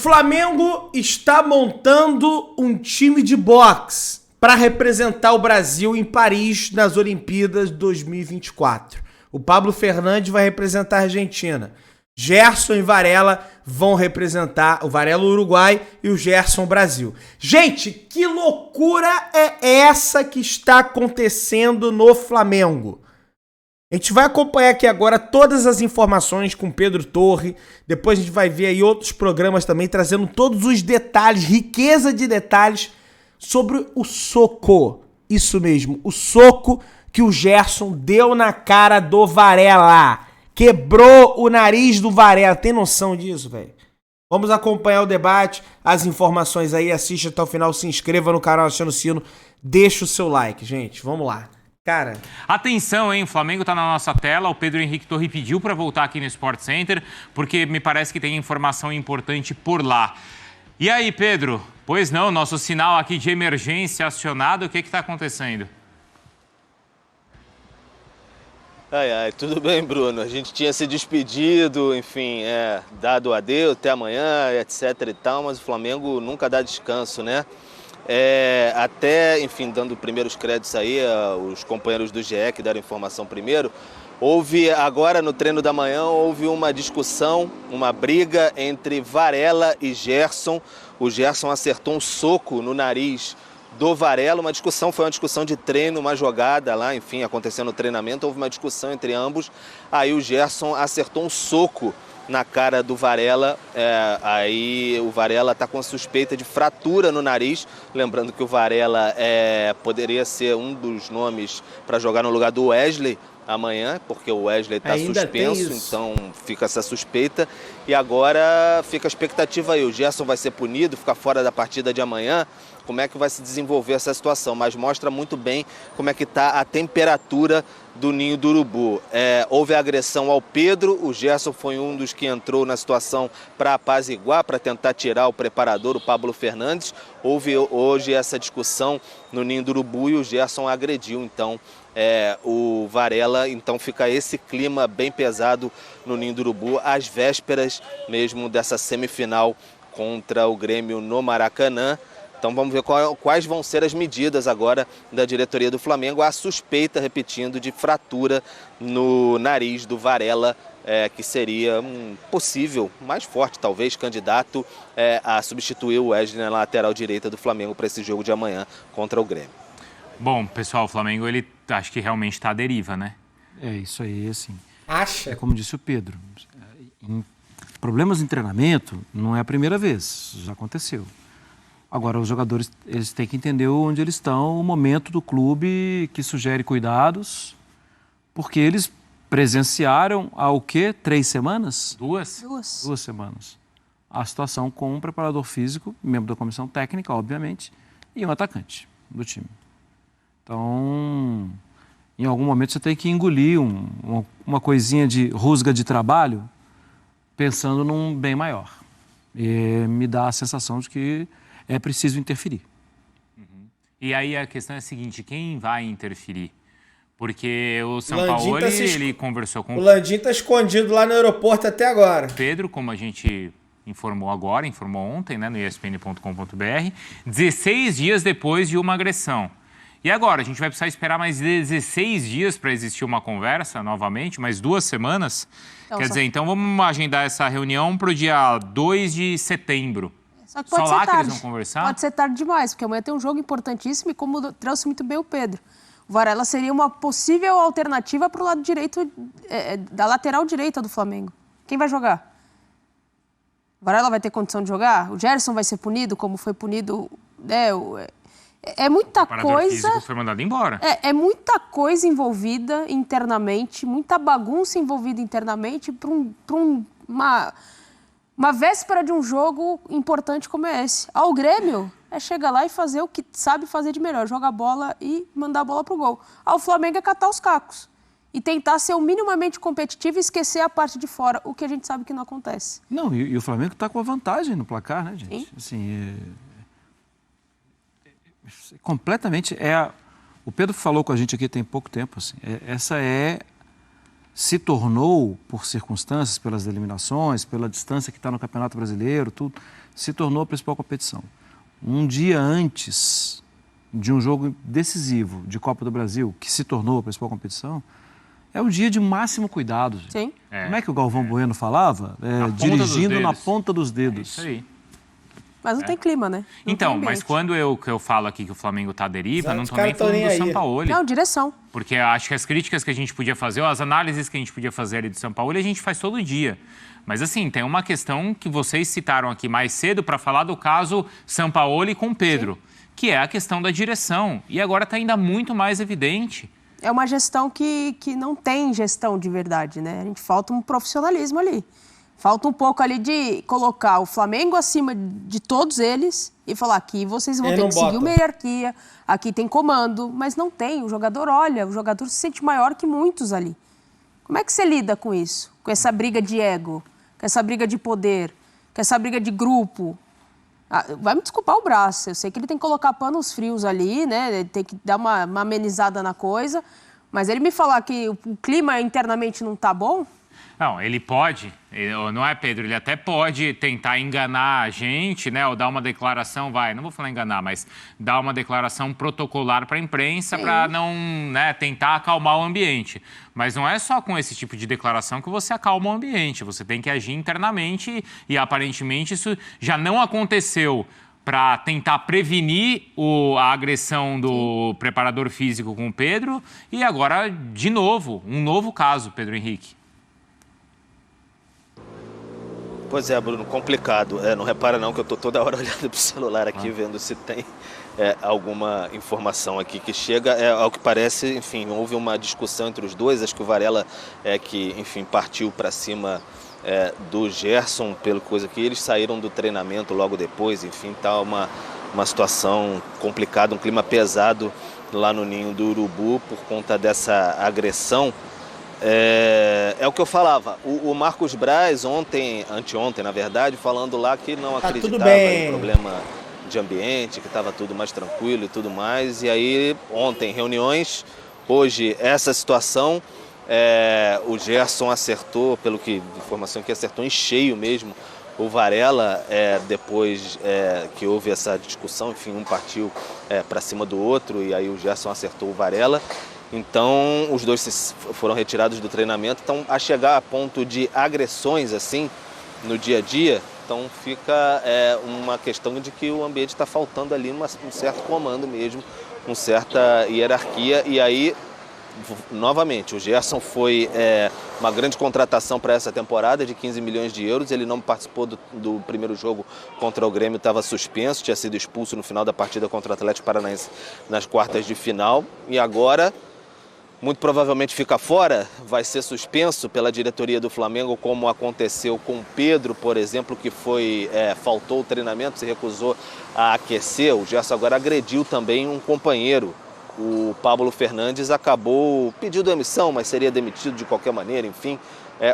Flamengo está montando um time de boxe para representar o Brasil em Paris nas Olimpíadas 2024. O Pablo Fernandes vai representar a Argentina. Gerson e Varela vão representar o Varela Uruguai e o Gerson Brasil. Gente, que loucura é essa que está acontecendo no Flamengo? A gente vai acompanhar aqui agora todas as informações com Pedro Torre. Depois a gente vai ver aí outros programas também trazendo todos os detalhes, riqueza de detalhes sobre o soco. Isso mesmo, o soco que o Gerson deu na cara do Varela. Quebrou o nariz do Varela. Tem noção disso, velho? Vamos acompanhar o debate, as informações aí. Assiste até o final, se inscreva no canal, aciona o sino. Deixa o seu like, gente. Vamos lá. Cara... Atenção, hein? O Flamengo tá na nossa tela. O Pedro Henrique Torre pediu para voltar aqui no Sport Center, porque me parece que tem informação importante por lá. E aí, Pedro? Pois não, nosso sinal aqui de emergência acionado. O que está acontecendo? Tudo bem, Bruno? A gente tinha se despedido, enfim, dado adeus, até amanhã, etc e tal, mas o Flamengo nunca dá descanso, né? Até, enfim, dando primeiros créditos aí, os companheiros do GE que deram informação primeiro, agora no treino da manhã, houve uma discussão, uma briga entre Varela e Gerson. O Gerson acertou um soco no nariz do Varela, foi uma discussão de treino, uma jogada lá, enfim, acontecendo no treinamento, houve uma discussão entre ambos, aí o Gerson acertou um soco na cara do Varela, aí o Varela está com suspeita de fratura no nariz, lembrando que o Varela poderia ser um dos nomes para jogar no lugar do Wesley amanhã, porque o Wesley está suspenso, então fica essa suspeita, e agora fica a expectativa aí, o Gerson vai ser punido, ficar fora da partida de amanhã, como é que vai se desenvolver essa situação, mas mostra muito bem como é que está a temperatura do ninho do urubu. Houve agressão ao Pedro, o Gerson foi um dos que entrou na situação para apaziguar, para tentar tirar o preparador, o Pablo Fernandes. Houve hoje essa discussão no ninho do urubu e o Gerson agrediu, então, o Varela. Então fica esse clima bem pesado no ninho do urubu, às vésperas mesmo dessa semifinal contra o Grêmio no Maracanã. Então vamos ver quais vão ser as medidas agora da diretoria do Flamengo. A suspeita, repetindo, de fratura no nariz do Varela, que seria um possível, mais forte talvez, candidato a substituir o Wesley na lateral direita do Flamengo para esse jogo de amanhã contra o Grêmio. Bom, pessoal, o Flamengo, ele acho que realmente está à deriva, né? Isso aí, assim. Acha? É como disse o Pedro, problemas em treinamento não é a primeira vez, já aconteceu. Agora, os jogadores, eles têm que entender onde eles estão, o momento do clube que sugere cuidados, porque eles presenciaram há o quê? 3 semanas? Duas 2 semanas. A situação com um preparador físico, membro da comissão técnica, obviamente, e um atacante do time. Então, em algum momento você tem que engolir uma coisinha de rusga de trabalho, pensando num bem maior. E me dá a sensação de que é preciso interferir. E aí a questão é a seguinte, quem vai interferir? Porque o Sampaoli, ele conversou com... O Landim está escondido lá no aeroporto até agora. Pedro, como a gente informou ontem, né, no espn.com.br, 16 dias depois de uma agressão. E agora, a gente vai precisar esperar mais 16 dias para existir uma conversa novamente, mais 2 semanas? Então, Quer dizer, então vamos agendar essa reunião para o dia 2 de setembro. Só que pode ser lá tarde. Que eles vão conversar? Pode ser tarde demais, porque amanhã tem um jogo importantíssimo e como trouxe muito bem o Pedro. O Varela seria uma possível alternativa para o lado direito, da lateral direita do Flamengo. Quem vai jogar? O Varela vai ter condição de jogar? O Gerson vai ser punido como foi punido... É muita coisa... O físico foi mandado embora. É muita coisa envolvida internamente, muita bagunça envolvida internamente para uma véspera de um jogo importante como é esse. Ao Grêmio é chegar lá e fazer o que sabe fazer de melhor, jogar bola e mandar a bola pro gol. Ao Flamengo é catar os cacos e tentar ser o minimamente competitivo e esquecer a parte de fora, o que a gente sabe que não acontece. Não, e o Flamengo está com a vantagem no placar, né, gente? Sim. Assim, completamente... O Pedro falou com a gente aqui tem pouco tempo, assim, se tornou, por circunstâncias, pelas eliminações, pela distância que está no Campeonato Brasileiro, tudo, se tornou a principal competição. Um dia antes de um jogo decisivo de Copa do Brasil, que se tornou a principal competição, é o dia de máximo cuidado. Gente. Sim. Como é que o Galvão Bueno falava? Dirigindo na ponta dos dedos. Isso aí. Mas não tem clima, né? Não Então, tem mas ambiente. quando eu falo aqui que o Flamengo tá à deriva, não Os tô caras nem tão falando nem do aí. Sampaoli. Não, direção. Porque eu acho que as críticas que a gente podia fazer, ou as análises que a gente podia fazer ali do Sampaoli, a gente faz todo dia. Mas assim, tem uma questão que vocês citaram aqui mais cedo para falar do caso Sampaoli com Pedro, que é a questão da direção. E agora está ainda muito mais evidente. É uma gestão que não tem gestão de verdade, né? A gente falta um profissionalismo ali. Falta um pouco ali de colocar o Flamengo acima de todos eles e falar aqui vocês vão ter que seguir uma hierarquia, aqui tem comando, mas não tem. O jogador olha, o jogador se sente maior que muitos ali. Como é que você lida com isso? Com essa briga de ego, com essa briga de poder, com essa briga de grupo? Vai me desculpar o braço, eu sei que ele tem que colocar panos frios ali, né? Ele tem que dar uma amenizada na coisa, mas ele me falar que o clima internamente não tá bom... Não, ele pode, não é, Pedro? Ele até pode tentar enganar a gente, né? Ou dar uma declaração, não vou falar enganar, mas dar uma declaração protocolar para a imprensa para não, né, tentar acalmar o ambiente. Mas não é só com esse tipo de declaração que você acalma o ambiente. Você tem que agir internamente e aparentemente isso já não aconteceu para tentar prevenir a agressão do preparador físico com o Pedro e agora, de novo, um novo caso, Pedro Henrique. Pois é, Bruno, complicado. Não repara não que eu estou toda hora olhando para o celular aqui, vendo se tem alguma informação aqui que chega. Ao que parece, enfim, houve uma discussão entre os dois. Acho que o Varela que, enfim, partiu para cima do Gerson, pelo coisa que eles saíram do treinamento logo depois. Enfim, tá uma situação complicada, um clima pesado lá no Ninho do Urubu por conta dessa agressão. É o que eu falava, o Marcos Braz anteontem, na verdade, falando lá que não acreditava em problema de ambiente, que estava tudo mais tranquilo e tudo mais. E aí, ontem, reuniões, hoje, essa situação, o Gerson acertou, pelo que informação que acertou em cheio mesmo, o Varela, depois que houve essa discussão, enfim, um partiu para cima do outro e aí o Gerson acertou o Varela. Então, os dois foram retirados do treinamento. Então, a chegar a ponto de agressões, assim, no dia a dia, então fica uma questão de que o ambiente está faltando ali um certo comando mesmo, uma certa hierarquia. E aí, novamente, o Gerson foi uma grande contratação para essa temporada de 15 milhões de euros. Ele não participou do primeiro jogo contra o Grêmio, estava suspenso, tinha sido expulso no final da partida contra o Atlético Paranaense nas quartas de final. E agora... muito provavelmente fica fora, vai ser suspenso pela diretoria do Flamengo, como aconteceu com o Pedro, por exemplo, que faltou o treinamento, se recusou a aquecer. O Gerson agora agrediu também um companheiro. O Pablo Fernandes acabou pedindo demissão, mas seria demitido de qualquer maneira, enfim.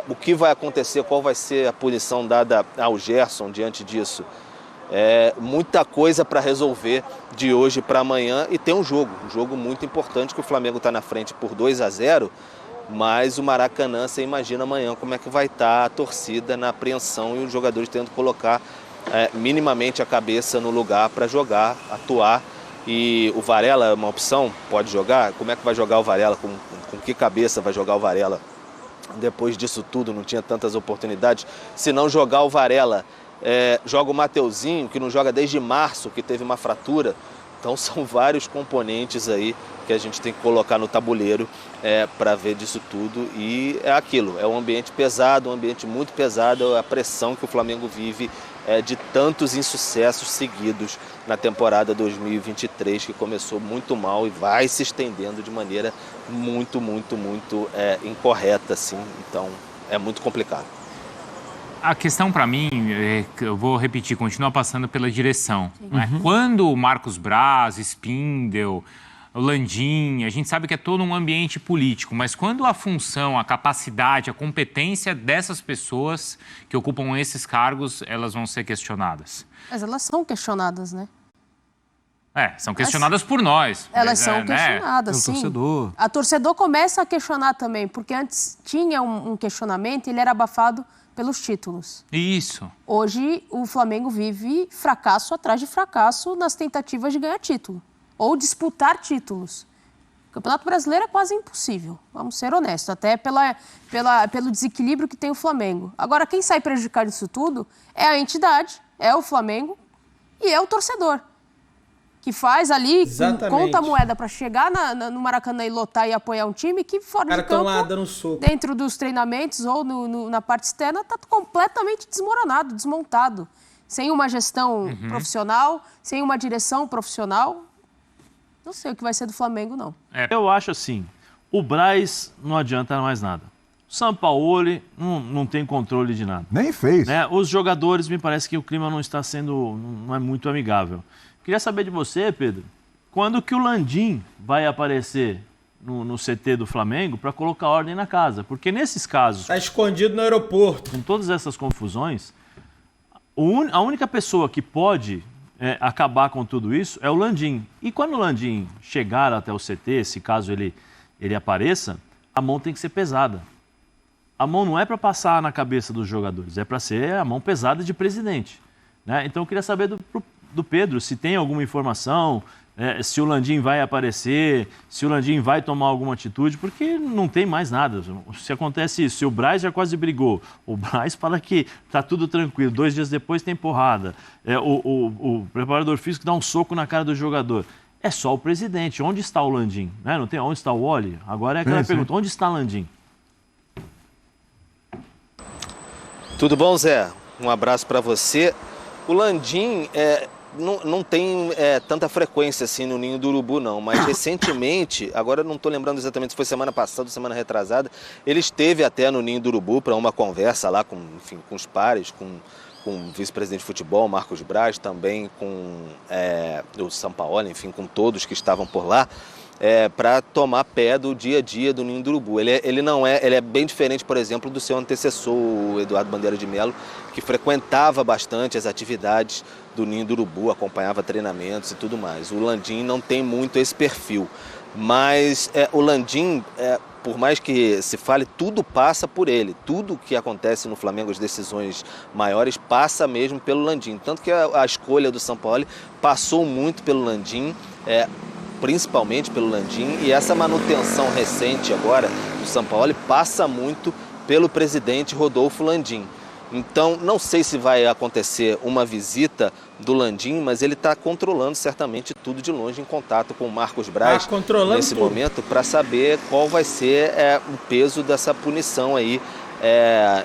O que vai acontecer, qual vai ser a punição dada ao Gerson diante disso? Muita coisa para resolver de hoje para amanhã e tem um jogo muito importante que o Flamengo está na frente por 2-0, mas o Maracanã, você imagina amanhã como é que vai estar a torcida na apreensão e os jogadores tendo que colocar minimamente a cabeça no lugar para jogar, atuar. E o Varela é uma opção, pode jogar? Como é que vai jogar o Varela? Com que cabeça vai jogar o Varela? Depois disso tudo, não tinha tantas oportunidades. Se não jogar o Varela... joga o Mateuzinho, que não joga desde março, que teve uma fratura. Então são vários componentes aí que a gente tem que colocar no tabuleiro para ver disso tudo. E é aquilo, é um ambiente pesado, um ambiente muito pesado, a pressão que o Flamengo vive de tantos insucessos seguidos na temporada 2023, que começou muito mal e vai se estendendo de maneira muito, muito, muito incorreta, assim. Então é muito complicado. A questão para mim, eu vou repetir, continua passando pela direção. Né? Quando o Marcos Braz, Spindel, o Landim, a gente sabe que é todo um ambiente político, mas quando a função, a capacidade, a competência dessas pessoas que ocupam esses cargos, elas vão ser questionadas. Mas elas são questionadas, né? São questionadas por nós. Elas são questionadas, né? sim. Torcedor. A torcedor começa a questionar também, porque antes tinha um questionamento e ele era abafado pelos títulos. Isso. Hoje, o Flamengo vive fracasso atrás de fracasso nas tentativas de ganhar título. Ou disputar títulos. O Campeonato Brasileiro é quase impossível, vamos ser honestos, até pelo desequilíbrio que tem o Flamengo. Agora, quem sai prejudicado disso tudo é a entidade, é o Flamengo e é o torcedor. Que faz ali, conta a moeda para chegar no Maracanã e lotar e apoiar um time que fora de campo, lá dando soco. Dentro dos treinamentos ou na parte externa, está completamente desmoronado, desmontado. Sem uma gestão profissional, sem uma direção profissional. Não sei o que vai ser do Flamengo, não. Eu acho assim, o Braz não adianta mais nada. O Sampaoli não tem controle de nada. Nem fez. Né? Os jogadores, me parece que o clima não é muito amigável. Queria saber de você, Pedro, quando que o Landim vai aparecer no CT do Flamengo para colocar ordem na casa? Porque nesses casos... Está escondido no aeroporto. Com todas essas confusões, a única pessoa que pode acabar com tudo isso é o Landim. E quando o Landim chegar até o CT, se caso ele apareça, a mão tem que ser pesada. A mão não é para passar na cabeça dos jogadores, é para ser a mão pesada de presidente. Né? Então eu queria saber do Pedro se tem alguma informação, se o Landim vai aparecer, se o Landim vai tomar alguma atitude, porque não tem mais nada. Se acontece isso, se o Braz já quase brigou, o Braz fala que está tudo tranquilo, 2 dias depois tem porrada, o preparador físico dá um soco na cara do jogador. É só o presidente. Onde está o Landim? Né? Não tem onde está o Oli? Agora é aquela pergunta, onde está o Landim? Tudo bom, Zé? Um abraço para você. O Landim não tem tanta frequência assim no Ninho do Urubu, não. Mas recentemente, agora eu não estou lembrando exatamente se foi semana passada ou semana retrasada, ele esteve até no Ninho do Urubu para uma conversa lá com os pares, com o vice-presidente de futebol, Marcos Braz, também com o Sampaoli, enfim, com todos que estavam por lá, para tomar pé do dia a dia do Ninho do Urubu. Ele é bem diferente, por exemplo, do seu antecessor, o Eduardo Bandeira de Melo, que frequentava bastante as atividades do Ninho do Urubu, acompanhava treinamentos e tudo mais. O Landim não tem muito esse perfil, mas o Landim, por mais que se fale, tudo passa por ele. Tudo que acontece no Flamengo, as decisões maiores, passa mesmo pelo Landim. Tanto que a escolha do Sampaoli passou muito pelo Landim, principalmente pelo Landim, e essa manutenção recente agora do Sampaoli passa muito pelo presidente Rodolfo Landim. Então, não sei se vai acontecer uma visita do Landim, mas ele está controlando certamente tudo de longe, em contato com o Marcos Braz nesse momento, para saber qual vai ser o peso dessa punição aí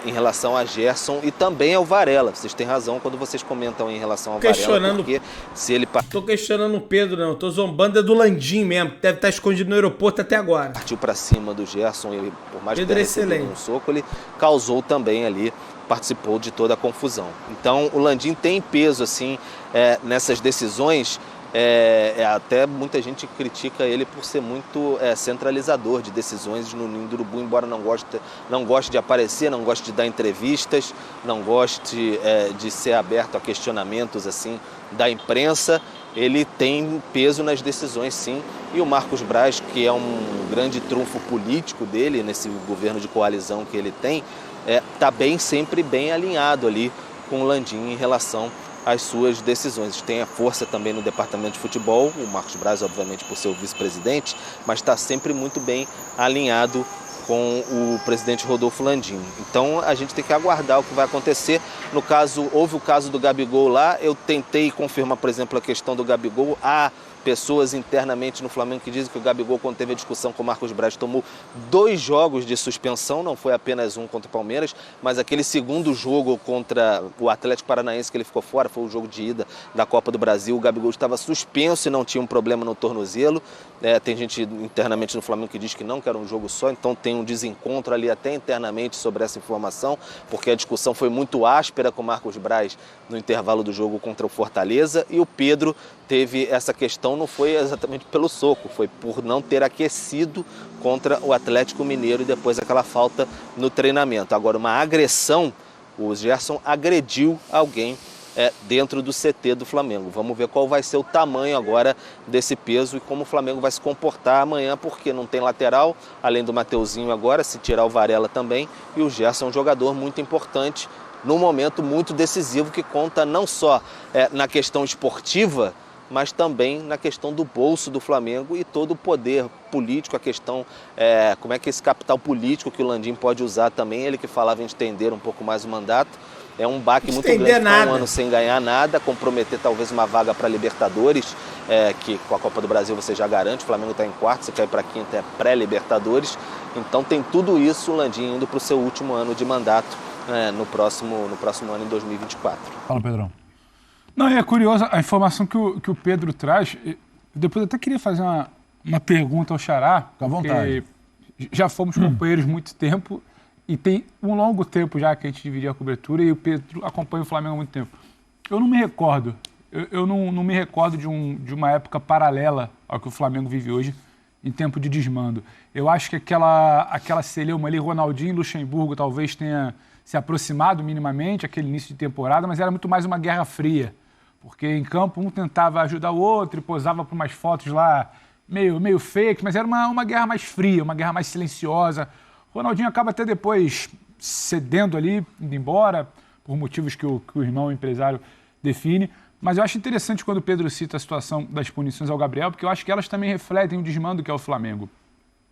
em relação a Gerson e também ao Varela. Vocês têm razão quando vocês comentam em relação ao Varela, porque se ele... Tô questionando o Pedro, não. Tô zombando do Landim mesmo. Deve estar escondido no aeroporto até agora. Partiu para cima do Gerson e, por mais que Pedro tenha recebido um soco, ele causou também ali, participou de toda a confusão. Então, o Landim tem peso, assim, nessas decisões. Até muita gente critica ele por ser muito centralizador de decisões no Ninho do Urubu, embora não goste de aparecer, não goste de dar entrevistas, não goste de ser aberto a questionamentos assim da imprensa. Ele tem peso nas decisões, sim. E o Marcos Braz, que é um grande trunfo político dele, nesse governo de coalizão que ele tem, está sempre bem alinhado ali com o Landim em relação às suas decisões. Tem a força também no departamento de futebol, o Marcos Braz, obviamente, por ser o vice-presidente, mas está sempre muito bem alinhado com o presidente Rodolfo Landim. Então, a gente tem que aguardar o que vai acontecer. No caso, houve o caso do Gabigol lá, eu tentei confirmar, por exemplo, a questão do Gabigol. Há pessoas internamente no Flamengo que dizem que o Gabigol, quando teve a discussão com o Marcos Braz, tomou 2 jogos de suspensão, não foi apenas um contra o Palmeiras, mas aquele segundo jogo contra o Atlético Paranaense que ele ficou fora, foi o jogo de ida da Copa do Brasil, o Gabigol estava suspenso e não tinha um problema no tornozelo. Tem gente internamente no Flamengo que diz que não, que era um jogo só, então tem um desencontro ali até internamente sobre essa informação, porque a discussão foi muito áspera com o Marcos Braz no intervalo do jogo contra o Fortaleza, e o Pedro teve essa questão, não foi exatamente pelo soco, foi por não ter aquecido contra o Atlético Mineiro e depois aquela falta no treinamento. Agora, uma agressão, o Gerson agrediu alguém dentro do CT do Flamengo. Vamos ver qual vai ser o tamanho agora desse peso e como o Flamengo vai se comportar amanhã, porque não tem lateral, além do Mateuzinho agora, se tirar o Varela também, e o Gerson é um jogador muito importante num momento muito decisivo que conta não só na questão esportiva, mas também na questão do bolso do Flamengo e todo o poder político, a questão, como é que esse capital político que o Landim pode usar também, ele que falava em estender um pouco mais o mandato. É um baque muito grande ficar um ano sem ganhar nada, comprometer talvez uma vaga para Libertadores, que com a Copa do Brasil você já garante, o Flamengo está em quarto, você cai para quinta, é pré-Libertadores. Então tem tudo isso, o Landim indo para o seu último ano de mandato no próximo ano, em 2024. Fala, Pedrão. Não, é curiosa a informação que o Pedro traz. Depois eu até queria fazer uma pergunta ao Xará. Fica à vontade. Já fomos companheiros muito tempo e tem um longo tempo já que a gente dividia a cobertura e o Pedro acompanha o Flamengo há muito tempo. Eu não me recordo, eu não me recordo de uma época paralela ao que o Flamengo vive hoje em tempo de desmando. Eu acho que aquela celeuma ali, Ronaldinho e Luxemburgo, talvez tenha se aproximado minimamente, aquele início de temporada, mas era muito mais uma guerra fria. Porque em campo um tentava ajudar o outro e posava por umas fotos lá meio fake, mas era uma guerra mais fria, uma guerra mais silenciosa. O Ronaldinho acaba até depois cedendo ali, indo embora, por motivos que o irmão empresário define. Mas eu acho interessante quando o Pedro cita a situação das punições ao Gabriel, porque eu acho que elas também refletem o desmando que é o Flamengo.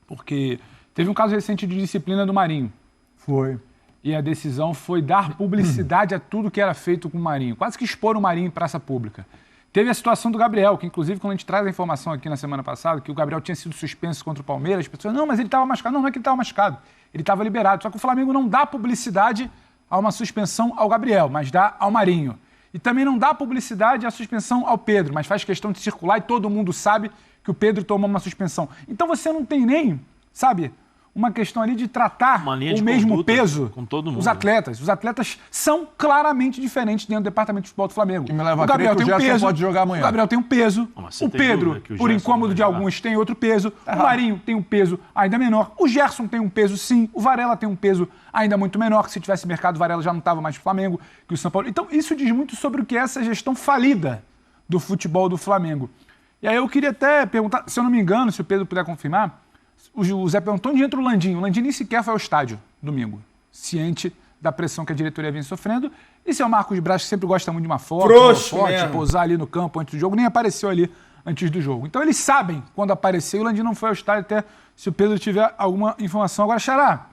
Porque teve um caso recente de disciplina do Marinho. Foi. E a decisão foi dar publicidade a tudo que era feito com o Marinho. Quase que expor o Marinho em praça pública. Teve a situação do Gabriel, que inclusive quando a gente traz a informação aqui na semana passada, que o Gabriel tinha sido suspenso contra o Palmeiras, as pessoas, não, mas ele estava machucado. Não é que ele estava machucado, ele estava liberado. Só que o Flamengo não dá publicidade a uma suspensão ao Gabriel, mas dá ao Marinho. E também não dá publicidade à suspensão ao Pedro, mas faz questão de circular e todo mundo sabe que o Pedro tomou uma suspensão. Então você não tem nem, sabe, uma questão ali de tratar o mesmo peso com todo mundo. os atletas. Os atletas são claramente diferentes dentro do departamento de futebol do Flamengo. Que me leva a crer que o Gerson pode jogar amanhã. O Gabriel tem um peso. O Pedro, por incômodo de alguns, tem outro peso. O Marinho tem um peso ainda menor. O Gerson tem um peso, sim. O Varela tem um peso ainda muito menor, que se tivesse mercado, o Varela já não estava mais no Flamengo, que o São Paulo. Então, isso diz muito sobre o que é essa gestão falida do futebol do Flamengo. E aí eu queria até perguntar, se eu não me engano, se o Pedro puder confirmar, o Zé perguntou onde entra o Landim. O Landim nem sequer foi ao estádio domingo, ciente da pressão que a diretoria vem sofrendo. E seu Marcos Braz, que sempre gosta muito de uma foto, posar ali no campo antes do jogo, nem apareceu ali antes do jogo. Então eles sabem quando apareceu, o Landim não foi ao estádio, até se o Pedro tiver alguma informação. Agora, Xará,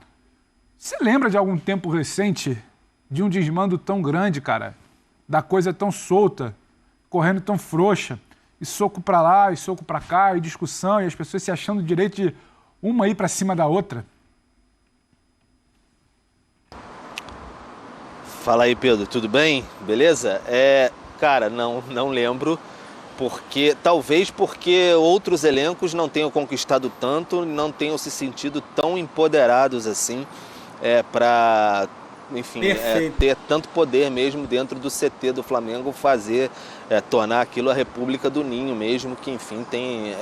você lembra de algum tempo recente de um desmando tão grande, cara? Da coisa tão solta, correndo tão frouxa, e soco pra lá, e soco pra cá, e discussão, e as pessoas se achando direito de uma ir pra cima da outra? Fala aí, Pedro, tudo bem? Beleza? Cara, não lembro, talvez porque outros elencos não tenham conquistado tanto, não tenham se sentido tão empoderados assim, para, enfim, ter tanto poder mesmo dentro do CT do Flamengo, tornar aquilo a República do Ninho mesmo, que, enfim, tem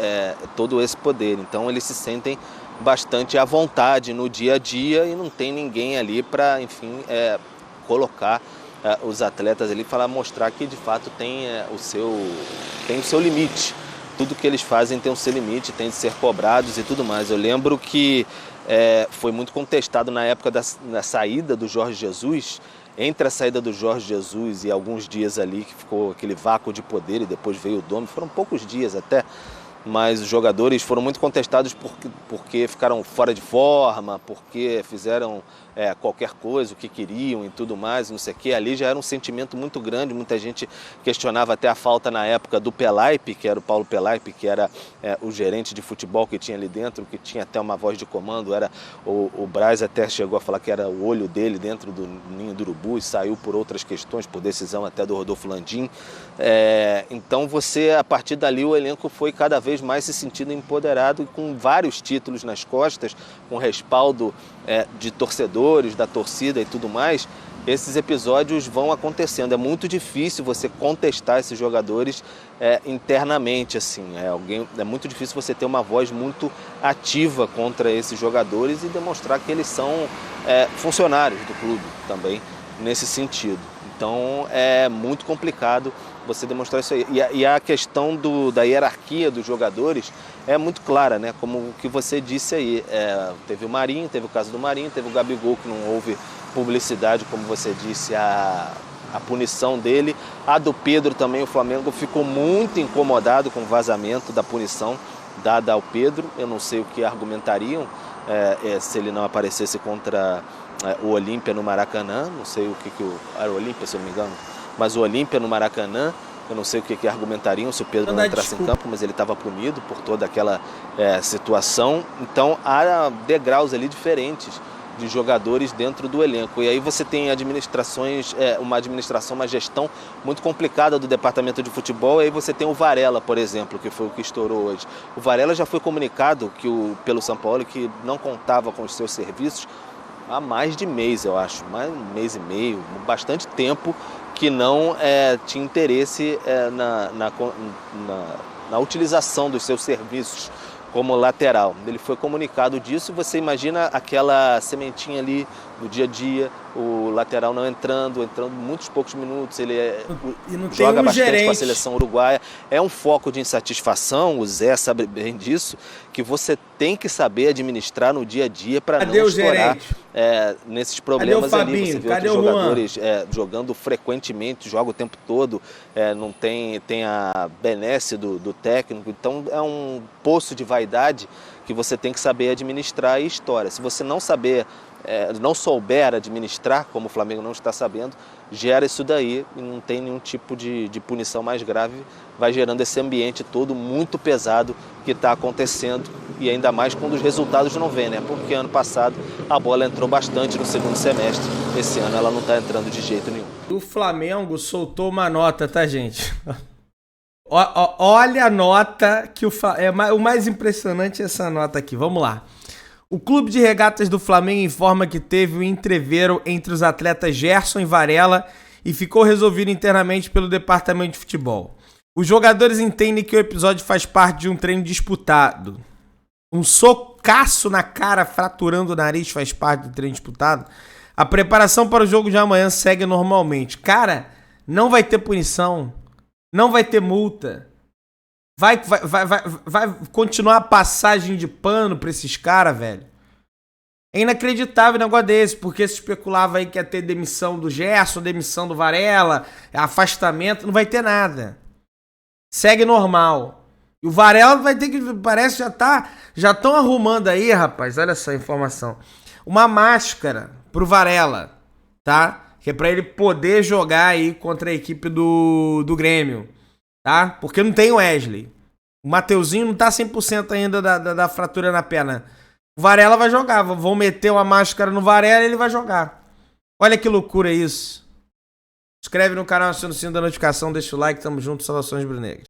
todo esse poder. Então eles se sentem bastante à vontade no dia a dia e não tem ninguém ali para, enfim, colocar os atletas ali para mostrar que de fato tem o seu limite. Tudo que eles fazem tem o seu limite, tem de ser cobrados e tudo mais. Eu lembro que foi muito contestado na época da saída do Jorge Jesus. Entre a saída do Jorge Jesus e alguns dias ali que ficou aquele vácuo de poder e depois veio o Domi, foram poucos dias até, mas os jogadores foram muito contestados porque ficaram fora de forma, porque fizeram qualquer coisa, o que queriam e tudo mais, não sei o quê. Ali já era um sentimento muito grande, muita gente questionava até a falta na época do Pelaipe, que era o Paulo Pelaipe, que era o gerente de futebol que tinha ali dentro, que tinha até uma voz de comando, o Braz até chegou a falar que era o olho dele dentro do Ninho do Urubu e saiu por outras questões, por decisão até do Rodolfo Landim. Então a partir dali o elenco foi cada vez mais se sentindo empoderado e com vários títulos nas costas, com respaldo de torcedores, da torcida e tudo mais. Esses episódios vão acontecendo. É muito difícil você contestar esses jogadores internamente, assim. É muito difícil você ter uma voz muito ativa contra esses jogadores e demonstrar que eles são funcionários do clube também, nesse sentido. Então é muito complicado você demonstrar isso aí. E a questão da hierarquia dos jogadores é muito clara, né? Como o que você disse aí. Teve o Marinho, teve o caso do Marinho, teve o Gabigol, que não houve publicidade, como você disse, a punição dele. A do Pedro também, o Flamengo ficou muito incomodado com o vazamento da punição dada ao Pedro. Eu não sei o que argumentariam se ele não aparecesse contra o Olímpia no Maracanã. Não sei o que era o Olímpia, se eu não me engano. Mas o Olímpia no Maracanã, eu não sei o que argumentariam se o Pedro não entrasse em campo, mas ele estava punido por toda aquela situação. Então há degraus ali diferentes de jogadores dentro do elenco. E aí você tem administrações, uma gestão muito complicada do departamento de futebol. E aí você tem o Varela, por exemplo, que foi o que estourou hoje. O Varela já foi comunicado pelo São Paulo que não contava com os seus serviços há mais de mês, eu acho, mais um mês e meio, bastante tempo, que não tinha interesse na utilização dos seus serviços como lateral. Ele foi comunicado disso, você imagina aquela sementinha ali no dia a dia, o lateral não entrando muitos poucos minutos, ele joga bastante com a seleção uruguaia. É um foco de insatisfação, o Zé sabe bem disso, que você tem que saber administrar no dia a dia para não estourar nesses problemas ali. Você vê outros jogadores jogando frequentemente, joga o tempo todo, não tem a benesse do técnico, então é um poço de vaidade que você tem que saber administrar e história. Se você não souber administrar, como o Flamengo não está sabendo, gera isso daí e não tem nenhum tipo de punição mais grave, vai gerando esse ambiente todo muito pesado que está acontecendo, e ainda mais quando os resultados não vêm, né? Porque ano passado a bola entrou bastante no segundo semestre, esse ano ela não está entrando de jeito nenhum. O Flamengo soltou uma nota, tá, gente? Olha a nota que o mais impressionante é essa nota aqui. Vamos lá. O Clube de Regatas do Flamengo informa que teve um entrevero entre os atletas Gerson e Varela e ficou resolvido internamente pelo departamento de futebol. Os jogadores entendem que o episódio faz parte de um treino disputado. Um socaço na cara fraturando o nariz faz parte do treino disputado. A preparação para o jogo de amanhã segue normalmente. Cara, não vai ter punição. Não vai ter multa. Vai continuar a passagem de pano pra esses caras, velho. É inacreditável um negócio desse, porque se especulava aí que ia ter demissão do Gerson, demissão do Varela, afastamento, não vai ter nada. Segue normal. E o Varela vai ter que, parece, já estão arrumando aí, rapaz, olha essa informação. Uma máscara pro Varela, tá? Que é pra ele poder jogar aí contra a equipe do Grêmio, tá? Porque não tem o Wesley. O Mateuzinho não tá 100% ainda da fratura na perna. O Varela vai jogar. Vão meter uma máscara no Varela e ele vai jogar. Olha que loucura isso. Inscreve no canal, aciona o sininho da notificação, deixa o like, tamo junto, saudações brunegras.